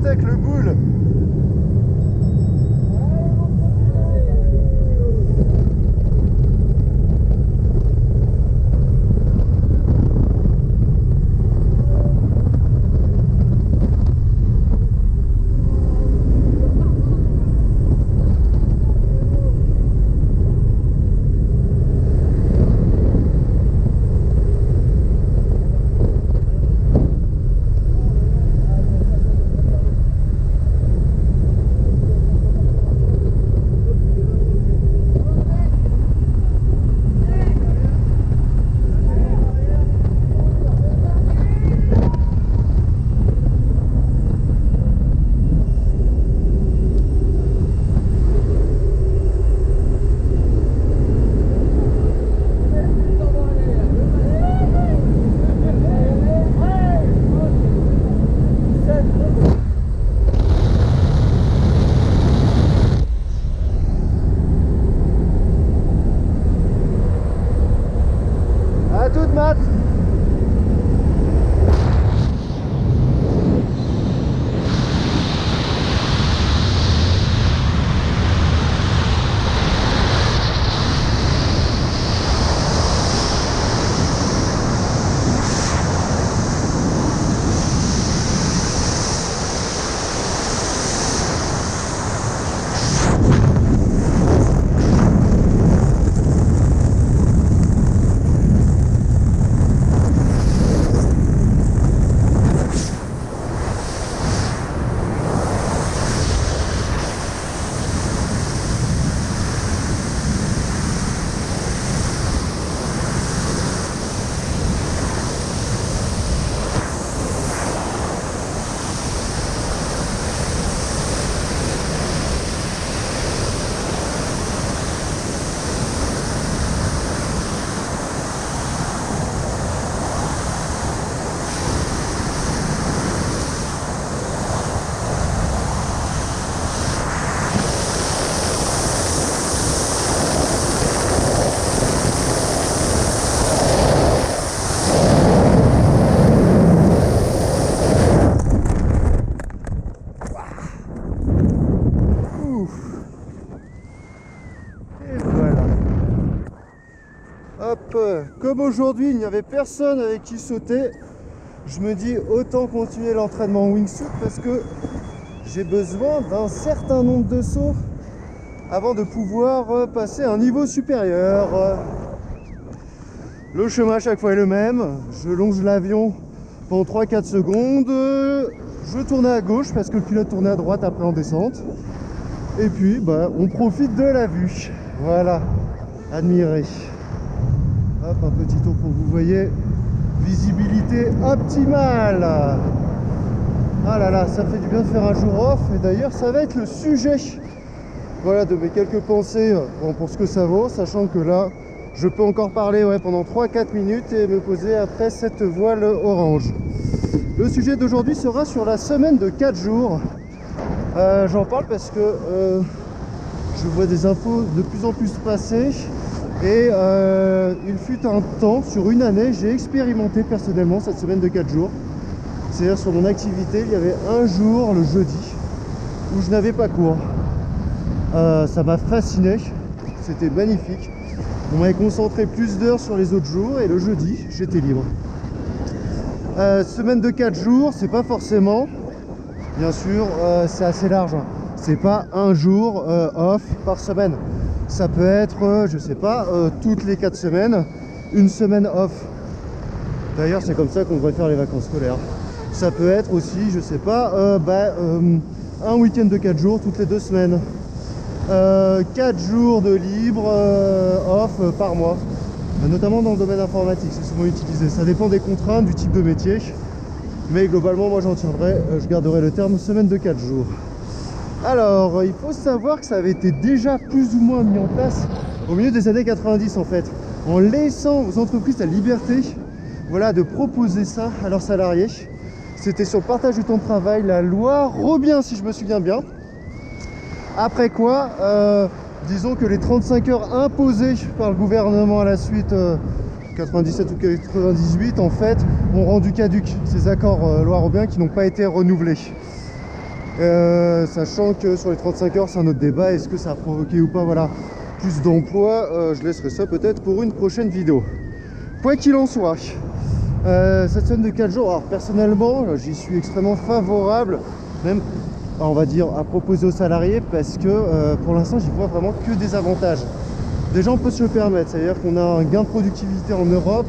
sauter avec le boule. À toute Matt. Hop, comme aujourd'hui il n'y avait personne avec qui sauter, je me dis autant continuer l'entraînement wingsuit parce que j'ai besoin d'un certain nombre de sauts avant de pouvoir passer à un niveau supérieur. Le chemin à chaque fois est le même, je longe l'avion pendant 3-4 secondes, je tourne à gauche parce que le pilote tournait à droite après en descente, et puis on profite de la vue, voilà, admirez. Hop, un petit tour pour que vous voyez, visibilité optimale. Ah là là, ça fait du bien de faire un jour off, et d'ailleurs ça va être le sujet, voilà, de mes quelques pensées, bon, pour ce que ça vaut, sachant que là, je peux encore parler pendant 3-4 minutes et me poser après cette voile orange. Le sujet d'aujourd'hui sera sur la semaine de 4 jours. J'en parle parce que je vois des infos de plus en plus passer. Et il fut un temps, sur une année, j'ai expérimenté personnellement cette semaine de 4 jours. C'est-à-dire sur mon activité, il y avait un jour, le jeudi, où je n'avais pas cours. Ça m'a fasciné, c'était magnifique. On m'avait concentré plus d'heures sur les autres jours et le jeudi, j'étais libre. Semaine de 4 jours, c'est pas forcément, bien sûr, c'est assez large. C'est pas un jour off par semaine. Ça peut être, je sais pas, toutes les 4 semaines, une semaine off. D'ailleurs, c'est comme ça qu'on devrait faire les vacances scolaires. Ça peut être aussi, je sais pas, un week-end de 4 jours toutes les 2 semaines. 4 jours de libre off par mois. Notamment dans le domaine informatique, c'est souvent utilisé. Ça dépend des contraintes, du type de métier. Mais globalement, moi j'en tiendrai, je garderai le terme semaine de 4 jours. Alors, il faut savoir que ça avait été déjà plus ou moins mis en place au milieu des années 90 en fait, en laissant aux entreprises la liberté, voilà, de proposer ça à leurs salariés. C'était sur le partage du temps de travail, la loi Robien si je me souviens bien. Après quoi, disons que les 35 heures imposées par le gouvernement à la suite, 97 ou 98 en fait, ont rendu caduques ces accords loi Robien qui n'ont pas été renouvelés. Sachant que sur les 35 heures, c'est un autre débat. Est-ce que ça a provoqué ou pas, voilà, plus d'emplois? Je laisserai ça peut-être pour une prochaine vidéo. Quoi qu'il en soit, cette semaine de 4 jours, alors personnellement, j'y suis extrêmement favorable, même, on va dire, à proposer aux salariés, parce que pour l'instant, j'y vois vraiment que des avantages. Déjà, on peut se le permettre, c'est-à-dire qu'on a un gain de productivité en Europe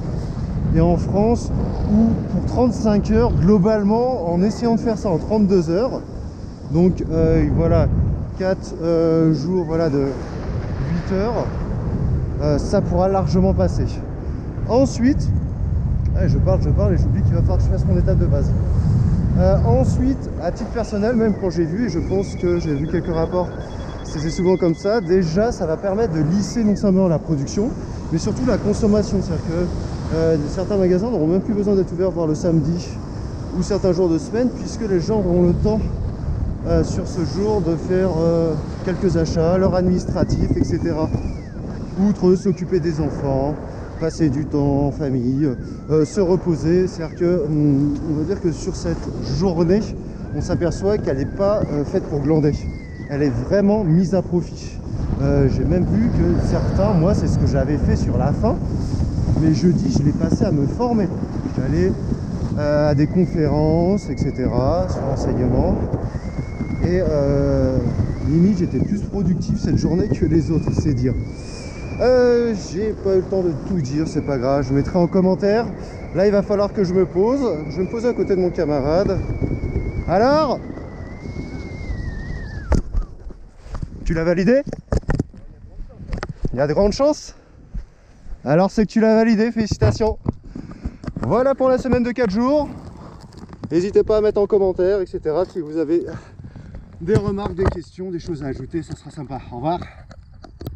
et en France, où pour 35 heures, globalement, en essayant de faire ça en 32 heures, donc voilà, 4 jours voilà, de 8 heures, ça pourra largement passer. Ensuite, je parle et j'oublie qu'il va falloir que je fasse mon étape de base. Ensuite, à titre personnel, même quand j'ai vu, et je pense que j'ai vu quelques rapports, c'est souvent comme ça, déjà ça va permettre de lisser non seulement la production, mais surtout la consommation. C'est-à-dire que certains magasins n'auront même plus besoin d'être ouverts voir le samedi ou certains jours de semaine, puisque les gens auront le temps sur ce jour de faire quelques achats, leur administratif, etc. Outre s'occuper des enfants, passer du temps en famille, se reposer. C'est-à-dire que on va dire que sur cette journée, on s'aperçoit qu'elle n'est pas faite pour glander. Elle est vraiment mise à profit. J'ai même vu que certains, moi c'est ce que j'avais fait sur la fin, mais jeudi je l'ai passé à me former. J'allais à des conférences, etc. sur l'enseignement. Et limite j'étais plus productif cette journée que les autres, c'est dire. J'ai pas eu le temps de tout dire, c'est pas grave, je mettrai en commentaire. Là il va falloir que je me pose. Je vais me poser à côté de mon camarade. Alors, tu l'as validé? Il y a de grandes chances. Alors c'est que tu l'as validé, félicitations. Voilà pour la semaine de 4 jours. N'hésitez pas à mettre en commentaire, etc. Si vous avez des remarques, des questions, des choses à ajouter, ça sera sympa. Au revoir.